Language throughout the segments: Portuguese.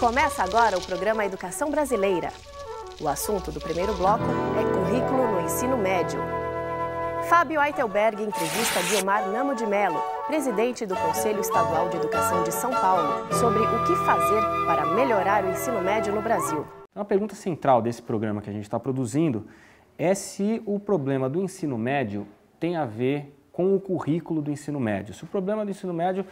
Começa agora o programa Educação Brasileira. O assunto do primeiro bloco é currículo no ensino médio. Fábio Eitelberg entrevista Guiomar Namo de Mello, presidente do Conselho Estadual de Educação de São Paulo, sobre o que fazer para melhorar o ensino médio no Brasil. Uma pergunta central desse programa que a gente está produzindo é se o problema do ensino médio tem a ver com o currículo do ensino médio. Se o problema do ensino médio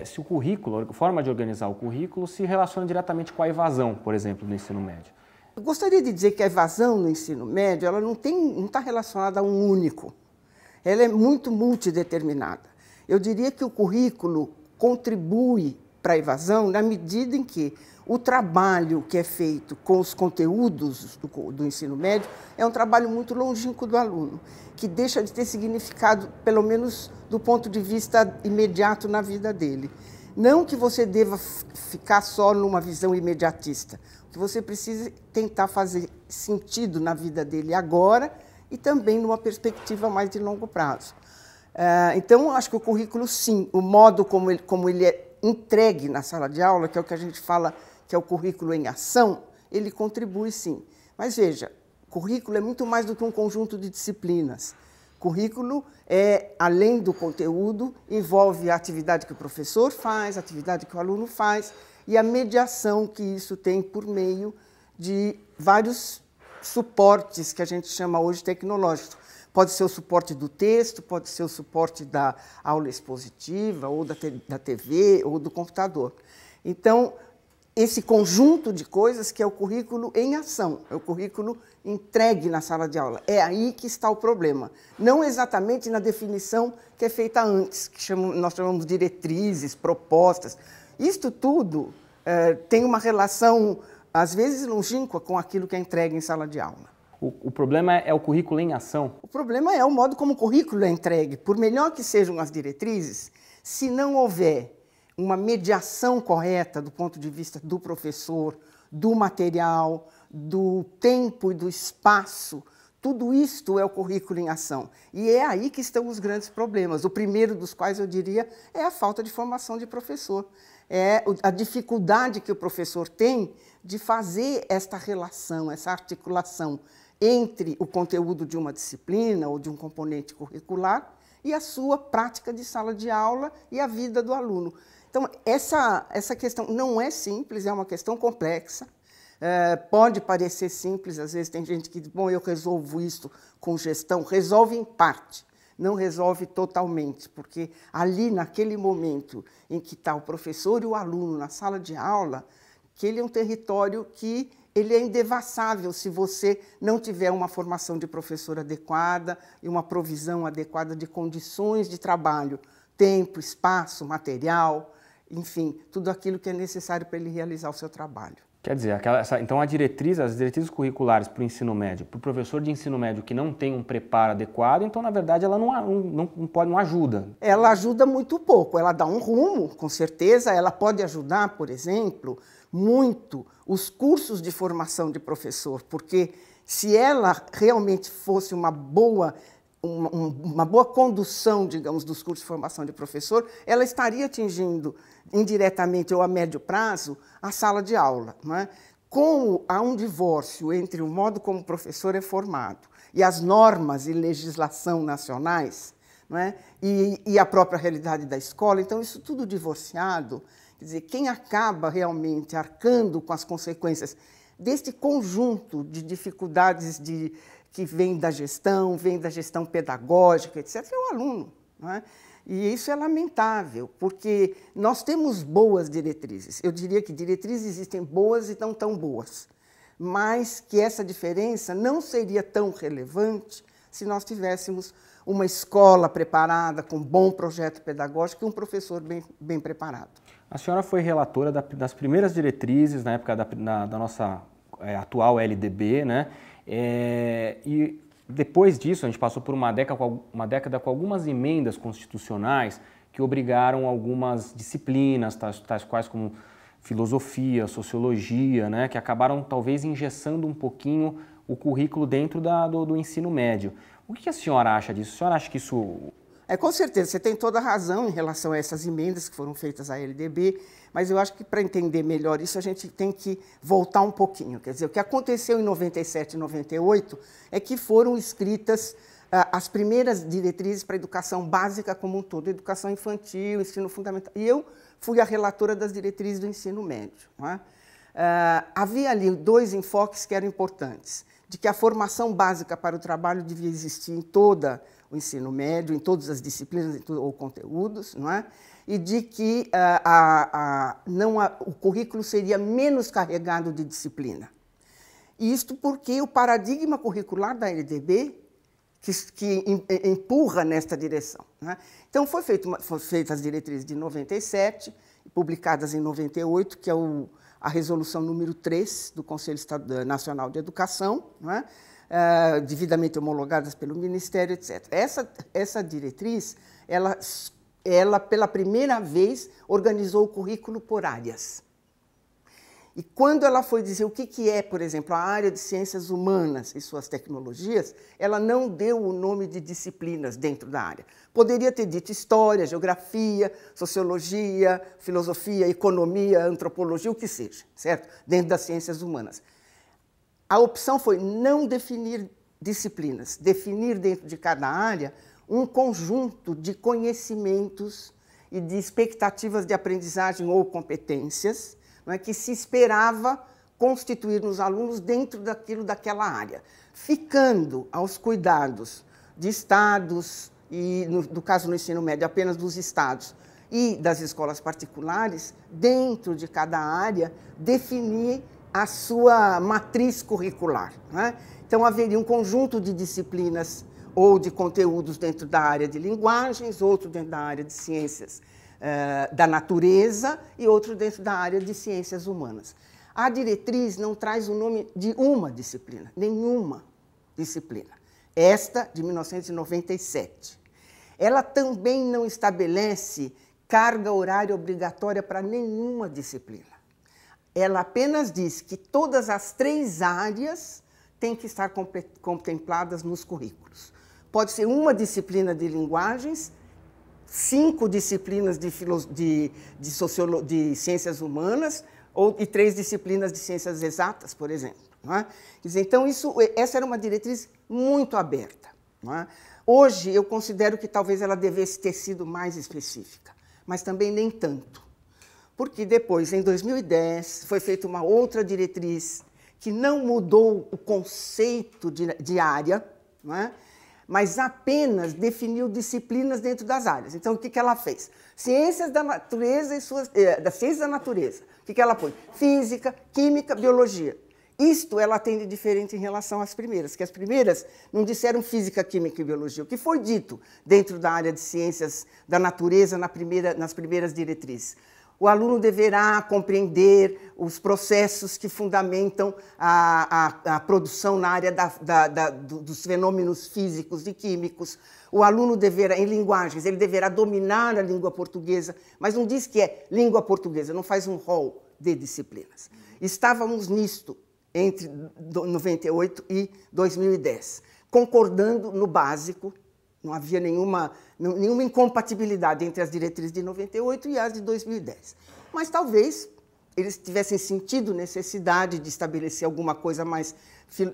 se o currículo, a forma de organizar o currículo se relaciona diretamente com a evasão, por exemplo, do ensino médio. Eu gostaria de dizer que a evasão no ensino médio ela não está relacionada a um único. Ela é muito multideterminada. Eu diria que o currículo contribui para a evasão na medida em que o trabalho que é feito com os conteúdos do ensino médio é um trabalho muito longínquo do aluno, que deixa de ter significado, pelo menos do ponto de vista imediato na vida dele. Não que você deva ficar só numa visão imediatista, o que você precisa tentar fazer sentido na vida dele agora e também numa perspectiva mais de longo prazo. Então, acho que o currículo, sim, o modo como ele é entregue na sala de aula, que é o que a gente fala que é o currículo em ação, ele contribui, sim. Mas veja, currículo é muito mais do que um conjunto de disciplinas. Currículo além do conteúdo, envolve a atividade que o professor faz, a atividade que o aluno faz e a mediação que isso tem por meio de vários suportes que a gente chama hoje tecnológicos. Pode ser o suporte do texto, pode ser o suporte da aula expositiva, ou da TV, ou do computador. Então, esse conjunto de coisas que é o currículo em ação, é o currículo entregue na sala de aula. É aí que está o problema. Não exatamente na definição que é feita antes, que nós chamamos de diretrizes, propostas. Isto tudo tem uma relação, às vezes, longínqua com aquilo que é entregue em sala de aula. O problema é o currículo em ação? O problema é o modo como o currículo é entregue. Por melhor que sejam as diretrizes, se não houver uma mediação correta do ponto de vista do professor, do material, do tempo e do espaço, tudo isto é o currículo em ação. E é aí que estão os grandes problemas. O primeiro dos quais, eu diria, é a falta de formação de professor. É a dificuldade que o professor tem de fazer esta relação, essa articulação entre o conteúdo de uma disciplina ou de um componente curricular e a sua prática de sala de aula e a vida do aluno. Então, essa questão não é simples, é uma questão complexa. Pode parecer simples, às vezes tem gente que diz, bom, eu resolvo isso com gestão. Resolve em parte, não resolve totalmente, porque ali, naquele momento em que está o professor e o aluno na sala de aula, que ele é um território que ele é indevassável se você não tiver uma formação de professor adequada e uma provisão adequada de condições de trabalho, tempo, espaço, material, enfim, tudo aquilo que é necessário para ele realizar o seu trabalho. Quer dizer, então as diretrizes curriculares para o ensino médio, para o professor de ensino médio que não tem um preparo adequado, então, na verdade, ela não ajuda. Ela ajuda muito pouco, ela dá um rumo, com certeza, ela pode ajudar, por exemplo, muito os cursos de formação de professor, porque se ela realmente fosse uma boa condução, digamos, dos cursos de formação de professor, ela estaria atingindo indiretamente ou a médio prazo a sala de aula. Não é? Como há um divórcio entre o modo como o professor é formado e as normas e legislação nacionais, não é? E a própria realidade da escola, então isso tudo divorciado, quer dizer, quem acaba realmente arcando com as consequências deste conjunto de dificuldades que vem da gestão pedagógica, etc., é o aluno. Não é? E isso é lamentável, porque nós temos boas diretrizes. Eu diria que diretrizes existem boas e não tão boas, mas que essa diferença não seria tão relevante se nós tivéssemos uma escola preparada, com bom projeto pedagógico e um professor bem preparado. A senhora foi relatora das primeiras diretrizes na época da nossa atual LDB, né? E depois disso, a gente passou por uma década com algumas emendas constitucionais que obrigaram algumas disciplinas, tais quais como filosofia, sociologia, né, que acabaram talvez engessando um pouquinho o currículo dentro do ensino médio. O que a senhora acha disso? A senhora acha que isso Com certeza, você tem toda a razão em relação a essas emendas que foram feitas à LDB, mas eu acho que para entender melhor isso a gente tem que voltar um pouquinho. Quer dizer, o que aconteceu em 97 e 98 é que foram escritas as primeiras diretrizes para a educação básica como um todo, educação infantil, ensino fundamental. E eu fui a relatora das diretrizes do ensino médio. Não é? Havia ali 2 enfoques que eram importantes, de que a formação básica para o trabalho devia existir em todo o ensino médio, em todas as disciplinas ou conteúdos, não é? E de que o currículo seria menos carregado de disciplina. E isto porque o paradigma curricular da LDB que empurra nesta direção. Né? Então, foram feitas as diretrizes de 97, publicadas em 98, que é a resolução número 3 do Conselho Nacional de Educação, né? Devidamente homologadas pelo Ministério, etc. Essa diretriz, ela, pela primeira vez, organizou o currículo por áreas. E quando ela foi dizer o que é, por exemplo, a área de ciências humanas e suas tecnologias, ela não deu o nome de disciplinas dentro da área. Poderia ter dito história, geografia, sociologia, filosofia, economia, antropologia, o que seja, certo? Dentro das ciências humanas. A opção foi não definir disciplinas, definir dentro de cada área um conjunto de conhecimentos e de expectativas de aprendizagem ou competências, que se esperava constituir nos alunos dentro daquela área, ficando aos cuidados de estados, e no caso no ensino médio apenas dos estados e das escolas particulares, dentro de cada área, definir a sua matriz curricular. Né? Então, haveria um conjunto de disciplinas ou de conteúdos dentro da área de linguagens, outro dentro da área de ciências da natureza e outro dentro da área de ciências humanas. A diretriz não traz o nome de uma disciplina, nenhuma disciplina. Esta, de 1997. Ela também não estabelece carga horária obrigatória para nenhuma disciplina. Ela apenas diz que todas as 3 áreas têm que estar contempladas nos currículos. Pode ser uma disciplina de linguagens, 5 disciplinas de ciências humanas e 3 disciplinas de ciências exatas, por exemplo. Não é? Quer dizer, então, essa era uma diretriz muito aberta. Não é? Hoje, eu considero que talvez ela devesse ter sido mais específica, mas também nem tanto. Porque depois, em 2010, foi feita uma outra diretriz que não mudou o conceito de área, não é? Mas apenas definiu disciplinas dentro das áreas. Então, o que ela fez? Ciências da natureza e das ciências da natureza. O que ela põe? Física, química, biologia. Isto ela tem de diferente em relação às primeiras, que as primeiras não disseram física, química e biologia. O que foi dito dentro da área de ciências da natureza nas primeiras diretrizes? O aluno deverá compreender os processos que fundamentam a produção na área dos fenômenos físicos e químicos. O aluno deverá, em linguagens, ele deverá dominar a língua portuguesa, mas não diz que é língua portuguesa, não faz um rol de disciplinas. Estávamos nisto entre 98 e 2010, concordando no básico. Não havia nenhuma incompatibilidade entre as diretrizes de 98 e as de 2010. Mas talvez eles tivessem sentido necessidade de estabelecer alguma coisa mais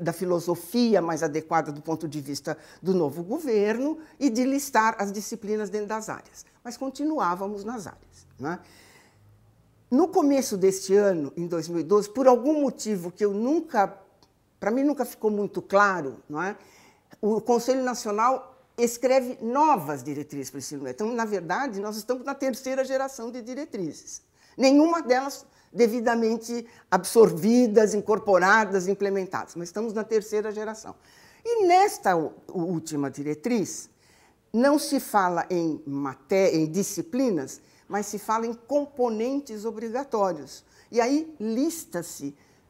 da filosofia mais adequada do ponto de vista do novo governo e de listar as disciplinas dentro das áreas. Mas continuávamos nas áreas. Né? No começo deste ano, em 2012, por algum motivo que para mim nunca ficou muito claro, não é? O Conselho Nacional escreve novas diretrizes para o ensino médio. Então, na verdade, nós estamos na 3ª geração de diretrizes. Nenhuma delas devidamente absorvidas, incorporadas, implementadas, mas estamos na 3ª geração. E nesta última diretriz, não se fala em disciplinas, mas se fala em componentes obrigatórios. E aí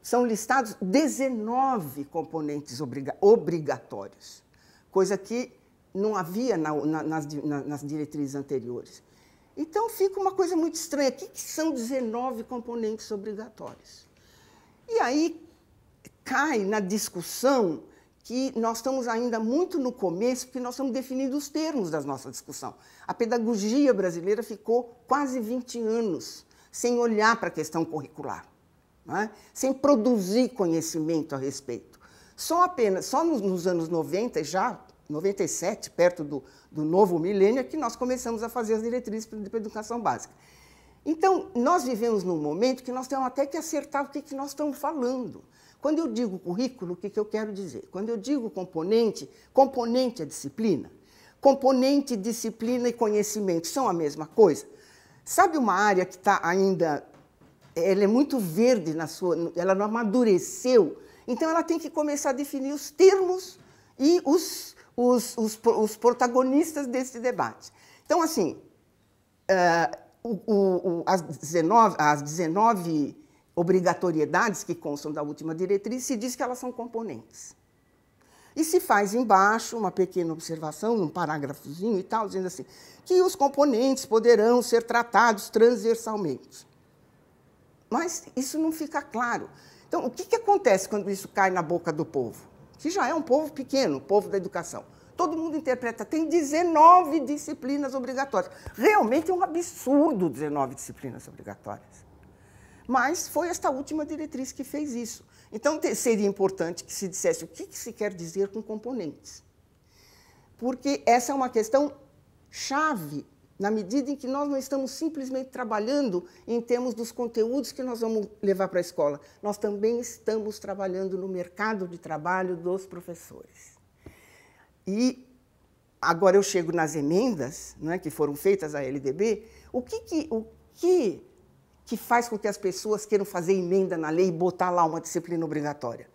são listados 19 componentes obrigatórios, coisa que não havia nas diretrizes anteriores. Então, fica uma coisa muito estranha. O que são 19 componentes obrigatórios? E aí cai na discussão que nós estamos ainda muito no começo, porque nós estamos definindo os termos da nossa discussão. A pedagogia brasileira ficou quase 20 anos sem olhar para a questão curricular, não é? Sem produzir conhecimento a respeito. Só nos anos 90, já 97, perto do novo milênio, é que nós começamos a fazer as diretrizes para a educação básica. Então, nós vivemos num momento que nós temos até que acertar o que nós estamos falando. Quando eu digo currículo, o que eu quero dizer? Quando eu digo componente, componente é disciplina. Componente, disciplina e conhecimento são a mesma coisa? Sabe uma área que está ainda... Ela é muito verde, ela não amadureceu, então ela tem que começar a definir os termos e os protagonistas desse debate. Então, assim, as 19 obrigatoriedades que constam da última diretriz, se diz que elas são componentes. E se faz embaixo uma pequena observação, um parágrafozinho e tal, dizendo assim, que os componentes poderão ser tratados transversalmente. Mas isso não fica claro. Então, o que acontece quando isso cai na boca do povo? Que já é um povo pequeno, o povo da educação. Todo mundo interpreta, tem 19 disciplinas obrigatórias. Realmente é um absurdo 19 disciplinas obrigatórias. Mas foi esta última diretriz que fez isso. Então, seria importante que se dissesse o que se quer dizer com componentes. Porque essa é uma questão chave, na medida em que nós não estamos simplesmente trabalhando em termos dos conteúdos que nós vamos levar para a escola. Nós também estamos trabalhando no mercado de trabalho dos professores. E agora eu chego nas emendas, né, que foram feitas à LDB. O que faz com que as pessoas queiram fazer emenda na lei e botar lá uma disciplina obrigatória?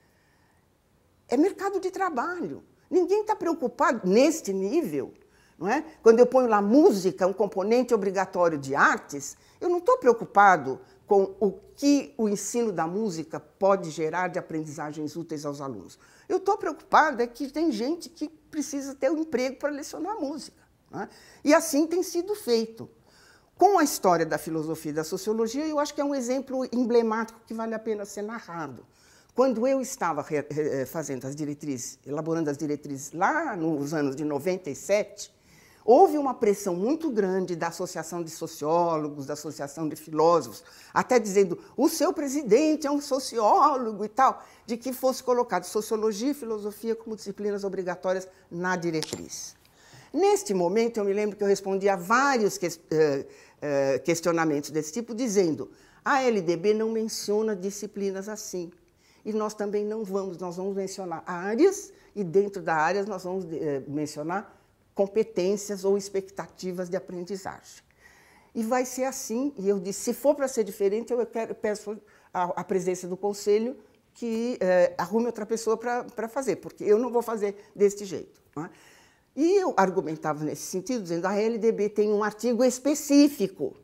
É mercado de trabalho. Ninguém está preocupado neste nível. Não é? Quando eu ponho lá música, um componente obrigatório de artes, eu não estou preocupado com o que o ensino da música pode gerar de aprendizagens úteis aos alunos. Eu estou preocupado que tem gente que precisa ter um emprego para lecionar música. Não é? E assim tem sido feito. Com a história da filosofia e da sociologia, eu acho que é um exemplo emblemático que vale a pena ser narrado. Quando eu estava fazendo as diretrizes, elaborando as diretrizes lá nos anos de 97, houve uma pressão muito grande da Associação de Sociólogos, da Associação de Filósofos, até dizendo, o seu presidente é um sociólogo e tal, de que fosse colocado sociologia e filosofia como disciplinas obrigatórias na diretriz. Neste momento, eu me lembro que eu respondi a vários questionamentos desse tipo, dizendo, a LDB não menciona disciplinas assim, e nós também não vamos, nós vamos mencionar áreas, e dentro da área nós vamos mencionar competências ou expectativas de aprendizagem. E vai ser assim, e eu disse, se for para ser diferente, eu peço à presidência do Conselho que arrume outra pessoa para fazer, porque eu não vou fazer deste jeito. Não é? E eu argumentava nesse sentido, dizendo que a LDB tem um artigo específico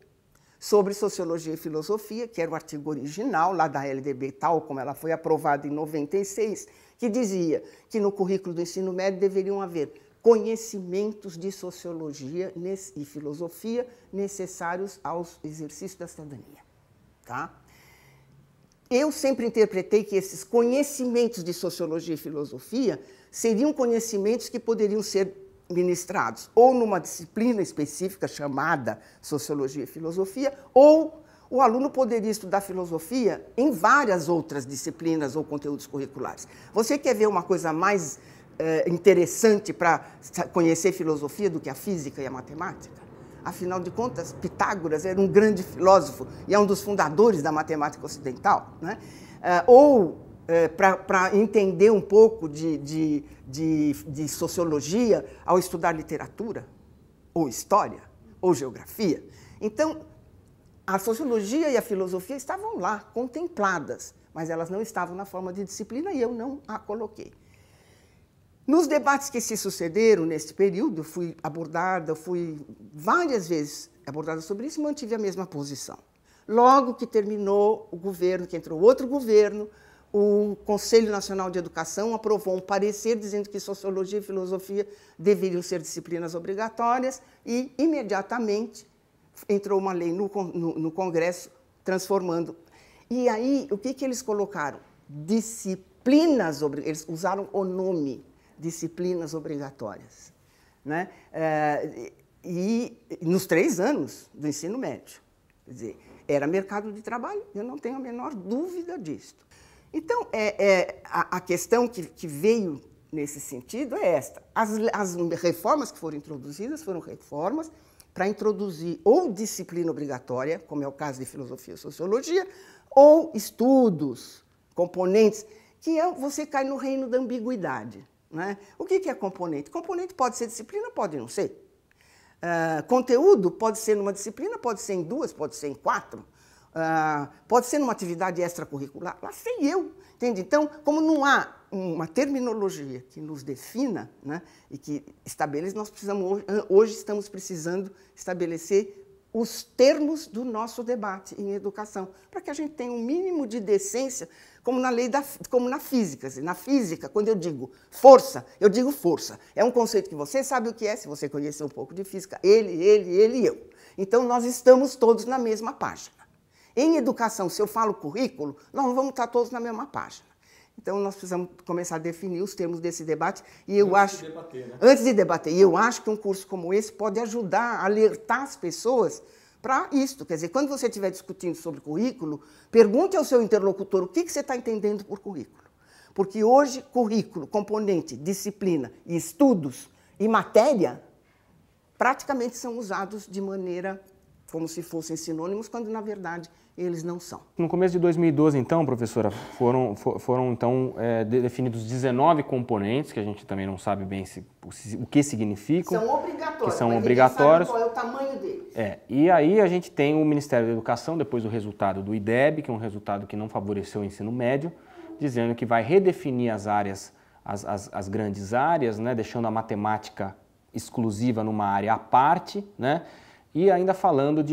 sobre sociologia e filosofia, que era o artigo original lá da LDB, tal como ela foi aprovada em 96, que dizia que no currículo do ensino médio deveriam haver conhecimentos de sociologia e filosofia necessários aos exercícios da cidadania. Tá? Eu sempre interpretei que esses conhecimentos de sociologia e filosofia seriam conhecimentos que poderiam ser ministrados ou numa disciplina específica chamada sociologia e filosofia, ou o aluno poderia estudar filosofia em várias outras disciplinas ou conteúdos curriculares. Você quer ver uma coisa mais interessante para conhecer filosofia do que a física e a matemática? Afinal de contas, Pitágoras era um grande filósofo e é um dos fundadores da matemática ocidental. Né? Para entender um pouco de sociologia ao estudar literatura, ou história, ou geografia. Então, a sociologia e a filosofia estavam lá, contempladas, mas elas não estavam na forma de disciplina e eu não a coloquei. Nos debates que se sucederam neste período, fui várias vezes abordada sobre isso e mantive a mesma posição. Logo que terminou o governo, que entrou outro governo, o Conselho Nacional de Educação aprovou um parecer dizendo que sociologia e filosofia deveriam ser disciplinas obrigatórias e, imediatamente, entrou uma lei no Congresso transformando. E aí, o que eles colocaram? Disciplina. disciplinas, eles usaram o nome, disciplinas obrigatórias, né? E nos 3 anos do ensino médio. Quer dizer, era mercado de trabalho, eu não tenho a menor dúvida disso. Então, a questão que veio nesse sentido é esta. As reformas que foram introduzidas foram reformas para introduzir ou disciplina obrigatória, como é o caso de filosofia e sociologia, ou estudos, componentes, que você cai no reino da ambiguidade, né? O que é componente? Componente pode ser disciplina, pode não ser. Conteúdo pode ser numa disciplina, pode ser em 2, pode ser em 4, pode ser numa atividade extracurricular, lá sei eu, entende? Então, como não há uma terminologia que nos defina, né, e que estabeleça, nós precisamos, hoje estamos precisando estabelecer os termos do nosso debate em educação, para que a gente tenha um mínimo de decência, como na física. Na física, quando eu digo força, eu digo força. É um conceito que você sabe o que é, se você conhecer um pouco de física, ele e eu. Então, nós estamos todos na mesma página. Em educação, se eu falo currículo, nós não vamos estar todos na mesma página. Então, nós precisamos começar a definir os termos desse debate. E eu acho, de debater, né? Antes de debater. E eu acho que um curso como esse pode ajudar a alertar as pessoas para isto. Quer dizer, quando você estiver discutindo sobre currículo, pergunte ao seu interlocutor o que você está entendendo por currículo. Porque hoje, currículo, componente, disciplina e estudos e matéria praticamente são usados de maneira como se fossem sinônimos, quando, na verdade, eles não são. No começo de 2012, então, professora, foram então, definidos 19 componentes, que a gente também não sabe bem o que significam. São obrigatórios, que são mas obrigatórios. Sabe qual é o tamanho deles. E aí a gente tem o Ministério da Educação, depois do resultado do IDEB, que é um resultado que não favoreceu o ensino médio, dizendo que vai redefinir as áreas, as grandes áreas, né, deixando a matemática exclusiva numa área à parte, né? E ainda falando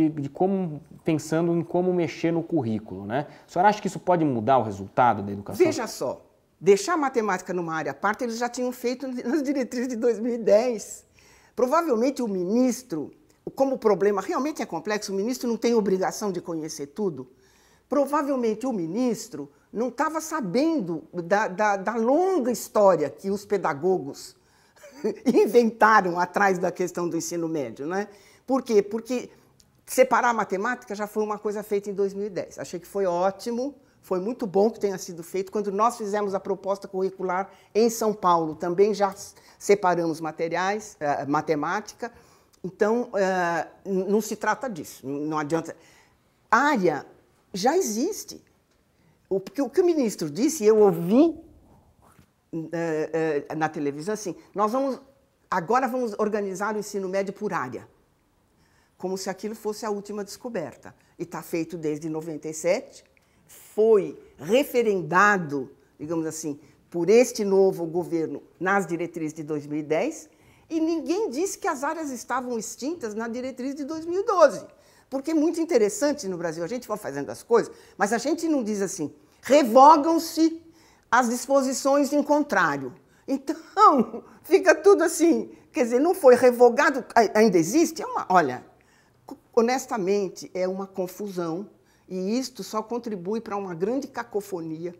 pensando em como mexer no currículo, né? A senhora acha que isso pode mudar o resultado da educação? Veja só, deixar a matemática numa área à parte, eles já tinham feito nas diretrizes de 2010. Provavelmente o ministro, como o problema realmente é complexo, o ministro não tem obrigação de conhecer tudo. Provavelmente o ministro não estava sabendo da longa história que os pedagogos inventaram atrás da questão do ensino médio, né? Por quê? Porque separar a matemática já foi uma coisa feita em 2010. Achei que foi ótimo, foi muito bom que tenha sido feito. Quando nós fizemos a proposta curricular em São Paulo, também já separamos materiais, matemática. Então, não se trata disso, não adianta. A área já existe. O que o ministro disse, eu ouvi na televisão, assim, agora vamos organizar o ensino médio por área, como se aquilo fosse a última descoberta. E está feito desde 97, foi referendado, digamos assim, por este novo governo nas diretrizes de 2010, e ninguém disse que as áreas estavam extintas na diretriz de 2012. Porque é muito interessante no Brasil, a gente vai fazendo as coisas, mas a gente não diz assim, revogam-se as disposições em contrário. Então, fica tudo assim, quer dizer, não foi revogado, ainda existe? Olha, honestamente, é uma confusão, e isto só contribui para uma grande cacofonia,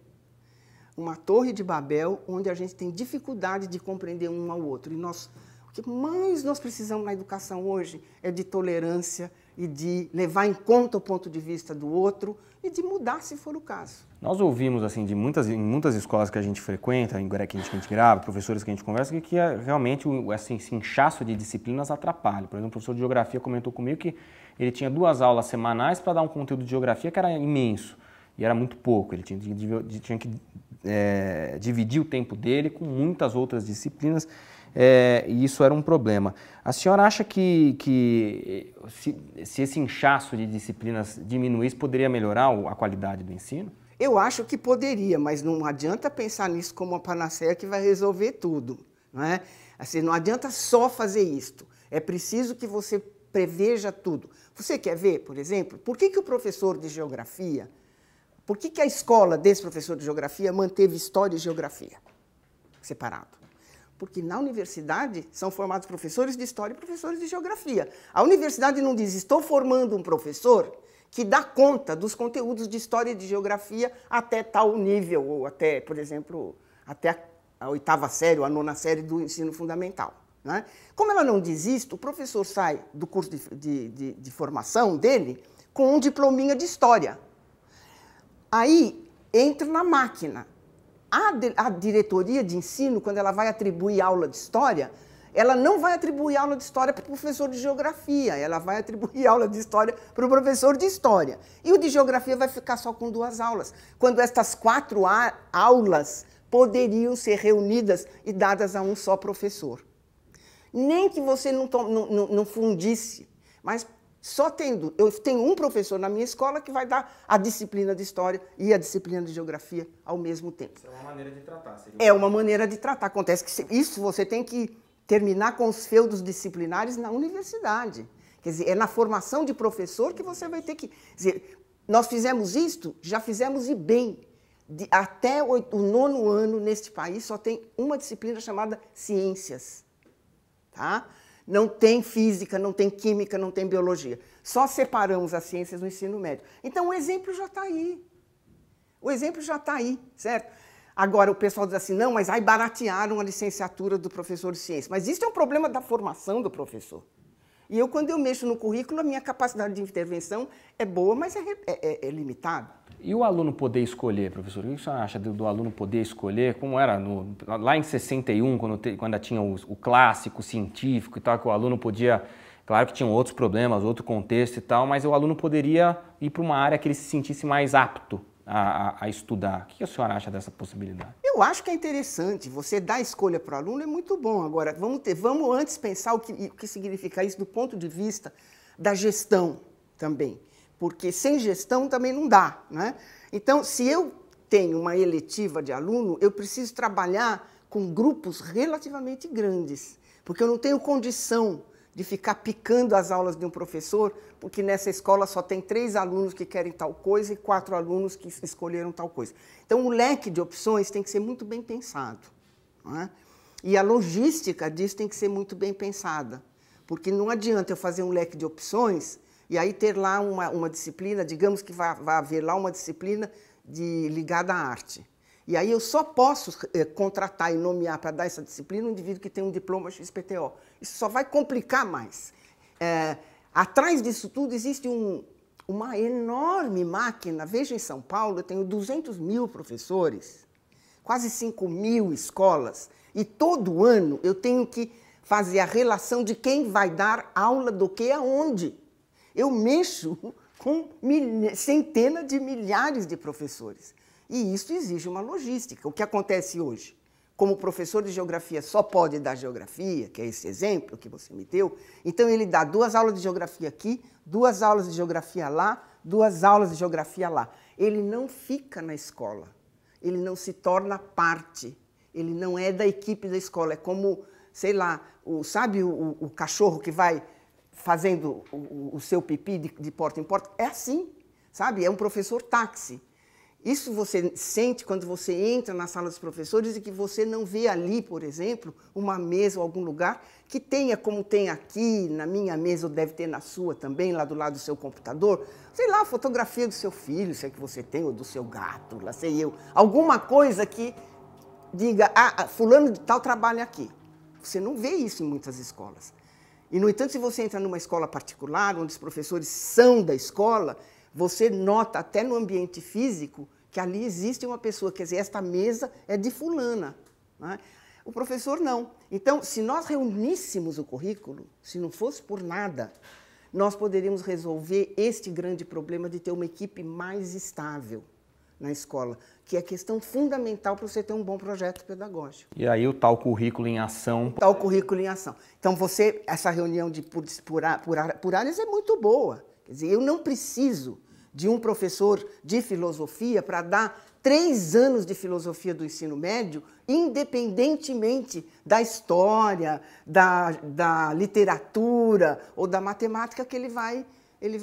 uma torre de Babel, onde a gente tem dificuldade de compreender um ao outro. E o que mais nós precisamos na educação hoje é de tolerância e de levar em conta o ponto de vista do outro e de mudar, se for o caso. Nós ouvimos, assim, em muitas escolas que a gente frequenta, que a gente grava, professores que a gente conversa, que realmente esse inchaço de disciplinas atrapalha. Por exemplo, o professor de geografia comentou comigo que ele tinha 2 aulas semanais para dar um conteúdo de geografia que era imenso e era muito pouco. Ele tinha que dividir o tempo dele com muitas outras disciplinas. E isso era um problema. A senhora acha que se esse inchaço de disciplinas diminuísse, poderia melhorar a qualidade do ensino? Eu acho que poderia, mas não adianta pensar nisso como uma panaceia que vai resolver tudo, não é? Assim, não adianta só fazer isto. É preciso que você preveja tudo. Você quer ver, por exemplo, por que o professor de geografia, por que a escola desse professor de geografia manteve história e geografia separado? Porque na universidade são formados professores de história e professores de geografia. A universidade não diz, estou formando um professor que dá conta dos conteúdos de história e de geografia até tal nível, ou até, por exemplo, até a 8ª série ou a 9ª série do ensino fundamental. Né? Como ela não diz isto, o professor sai do curso de formação dele com um diplominha de história. Aí entra na máquina. A diretoria de ensino, quando ela vai atribuir aula de história, ela não vai atribuir aula de história para o professor de geografia, ela vai atribuir aula de história para o professor de história. E o de geografia vai ficar só com 2 aulas, quando estas 4 aulas poderiam ser reunidas e dadas a um só professor. Nem que você não fundisse, mas eu tenho um professor na minha escola que vai dar a disciplina de história e a disciplina de geografia ao mesmo tempo. Isso é uma maneira de tratar. É uma maneira de tratar. Acontece que isso você tem que terminar com os feudos disciplinares na universidade. Quer dizer, é na formação de professor que você vai ter que... Quer dizer, nós fizemos isto, já fizemos e bem. Até o 9º ano neste país só tem uma disciplina chamada ciências. Tá? Não tem física, não tem química, não tem biologia. Só separamos as ciências no ensino médio. Então, o exemplo já está aí. O exemplo já está aí, certo? Agora, o pessoal diz assim, não, mas aí baratearam a licenciatura do professor de ciência. Mas isso é um problema da formação do professor. E eu, quando eu mexo no currículo, a minha capacidade de intervenção é boa, mas é limitada. E o aluno poder escolher, professor? O que você acha do aluno poder escolher? Como era lá em 61, quando tinha o clássico científico e tal, que o aluno podia... Claro que tinham outros problemas, outro contexto e tal, mas o aluno poderia ir para uma área que ele se sentisse mais apto a estudar. O que a senhora acha dessa possibilidade? Eu acho que é interessante. Você dar escolha para o aluno é muito bom. Agora, vamos antes pensar o que significa isso do ponto de vista da gestão também. Porque sem gestão também não dá, né? Então, se eu tenho uma eletiva de aluno, eu preciso trabalhar com grupos relativamente grandes, porque eu não tenho condição de ficar picando as aulas de um professor, porque nessa escola só tem 3 alunos que querem tal coisa e 4 alunos que escolheram tal coisa. Então, o leque de opções tem que ser muito bem pensado, né? E a logística disso tem que ser muito bem pensada, porque não adianta eu fazer um leque de opções e aí ter lá uma disciplina, digamos que vai haver lá uma disciplina ligada à arte. E aí eu só posso contratar e nomear para dar essa disciplina um indivíduo que tem um diploma XPTO. Isso só vai complicar mais. Atrás disso tudo existe uma enorme máquina. Veja, em São Paulo eu tenho 200 mil professores, quase 5 mil escolas, e todo ano eu tenho que fazer a relação de quem vai dar aula do que aonde. Eu mexo com centenas de milhares de professores. E isso exige uma logística. O que acontece hoje? Como o professor de geografia só pode dar geografia, que é esse exemplo que você me deu, então ele dá 2 aulas de geografia aqui, 2 aulas de geografia lá, 2 aulas de geografia lá. Ele não fica na escola, ele não se torna parte, ele não é da equipe da escola. É como, sei lá, sabe o cachorro que vai fazendo o seu pipi de porta em porta? É assim, sabe? É um professor táxi. Isso você sente quando você entra na sala dos professores e que você não vê ali, por exemplo, uma mesa ou algum lugar que tenha, como tem aqui, na minha mesa, ou deve ter na sua também, lá do lado do seu computador, sei lá, a fotografia do seu filho, se é que você tem, ou do seu gato, lá sei eu. Alguma coisa que diga, fulano de tal trabalha aqui. Você não vê isso em muitas escolas. E, no entanto, se você entra numa escola particular, onde os professores são da escola, você nota até no ambiente físico que ali existe uma pessoa, quer dizer, esta mesa é de fulana, né? O professor não. Então, se nós reuníssemos o currículo, se não fosse por nada, nós poderíamos resolver este grande problema de ter uma equipe mais estável na escola, que é questão fundamental para você ter um bom projeto pedagógico. E aí o tal currículo em ação. Tal currículo em ação. Então, essa reunião por áreas é muito boa. Quer dizer, eu não preciso de um professor de filosofia para dar 3 anos de filosofia do ensino médio, independentemente da história, da literatura ou da matemática que ele vai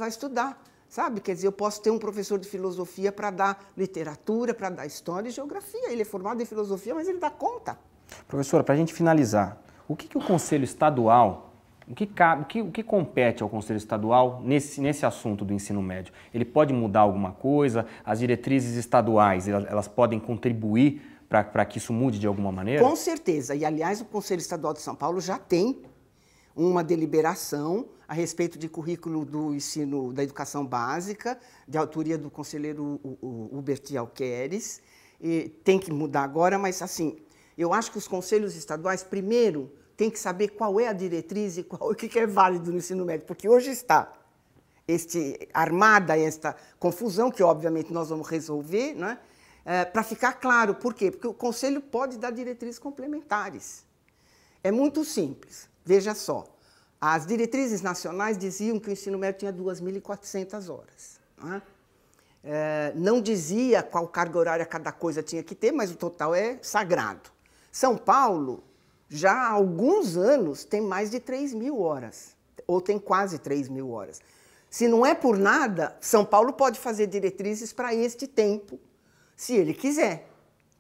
estudar. Sabe? Quer dizer, eu posso ter um professor de filosofia para dar literatura, para dar história e geografia. Ele é formado em filosofia, mas ele dá conta. Professora, para a gente finalizar, o que o Conselho Estadual O que compete ao Conselho Estadual nesse assunto do ensino médio? Ele pode mudar alguma coisa? As diretrizes estaduais, elas podem contribuir para que isso mude de alguma maneira? Com certeza. E, aliás, o Conselho Estadual de São Paulo já tem uma deliberação a respeito de currículo do ensino da educação básica, de autoria do conselheiro Huberti Alqueres. E tem que mudar agora, mas, assim, eu acho que os conselhos estaduais, primeiro, tem que saber qual é a diretriz e o que é válido no ensino médio, porque hoje está armada esta confusão, que obviamente nós vamos resolver, né? Para ficar claro. Por quê? Porque o Conselho pode dar diretrizes complementares. É muito simples. Veja só, as diretrizes nacionais diziam que o ensino médio tinha 2.400 horas. Né? Não dizia qual carga horária cada coisa tinha que ter, mas o total é sagrado. São Paulo, já há alguns anos, tem mais de 3.000 horas, ou tem quase 3.000 horas. Se não é por nada, São Paulo pode fazer diretrizes para este tempo, se ele quiser.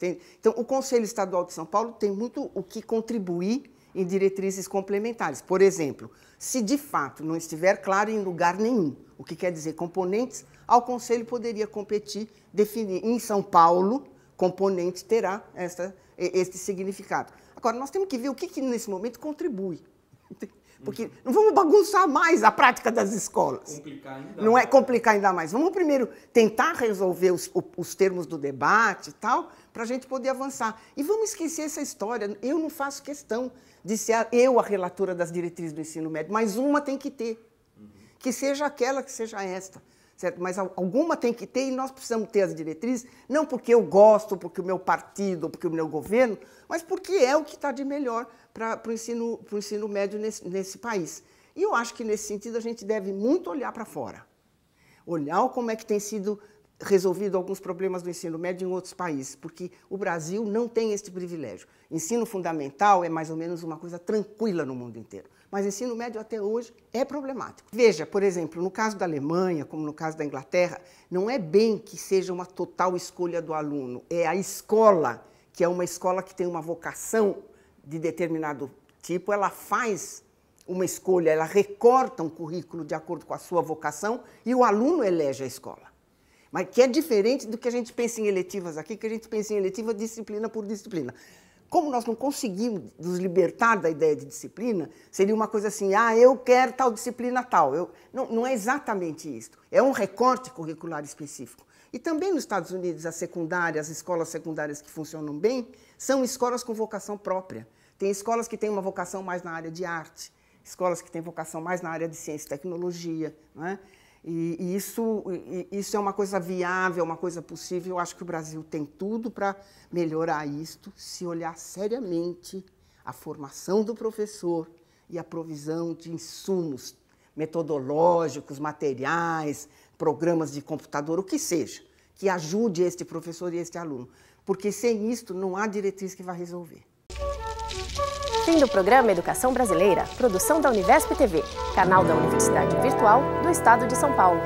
Então, o Conselho Estadual de São Paulo tem muito o que contribuir em diretrizes complementares. Por exemplo, se de fato não estiver claro em lugar nenhum, o que quer dizer componentes, ao Conselho poderia competir, definir. Em São Paulo, componente terá este significado. Agora, nós temos que ver o que nesse momento contribui. Porque não vamos bagunçar mais a prática das escolas. Complicar ainda não é complicar ainda mais. Vamos primeiro tentar resolver os termos do debate e tal, para a gente poder avançar. E vamos esquecer essa história. Eu não faço questão de ser eu a relatora das diretrizes do ensino médio, mas uma tem que ter. Que seja aquela, que seja esta. Certo? Mas alguma tem que ter, e nós precisamos ter as diretrizes, não porque eu gosto, porque o meu partido, porque o meu governo, mas porque é o que está de melhor para o ensino médio nesse país. E eu acho que, nesse sentido, a gente deve muito olhar para fora. Olhar como é que tem sido resolvido alguns problemas do ensino médio em outros países, porque o Brasil não tem esse privilégio. Ensino fundamental é mais ou menos uma coisa tranquila no mundo inteiro. Mas ensino médio até hoje é problemático. Veja, por exemplo, no caso da Alemanha, como no caso da Inglaterra, não é bem que seja uma total escolha do aluno, é a escola, que é uma escola que tem uma vocação de determinado tipo, ela faz uma escolha, ela recorta um currículo de acordo com a sua vocação e o aluno elege a escola. Mas que é diferente do que a gente pensa em eletivas aqui, que a gente pensa em eletiva disciplina por disciplina. Como nós não conseguimos nos libertar da ideia de disciplina, seria uma coisa assim, eu quero tal disciplina tal. Não é exatamente isso. É um recorte curricular específico. E também nos Estados Unidos, as escolas secundárias que funcionam bem, são escolas com vocação própria. Tem escolas que têm uma vocação mais na área de arte, escolas que têm vocação mais na área de ciência e tecnologia, não é? E isso é uma coisa viável, uma coisa possível. Eu acho que o Brasil tem tudo para melhorar isto, se olhar seriamente a formação do professor e a provisão de insumos metodológicos, materiais, programas de computador, o que seja, que ajude este professor e este aluno. Porque sem isto não há diretriz que vá resolver. Fim do programa Educação Brasileira, produção da Univesp TV, canal da Universidade Virtual do Estado de São Paulo.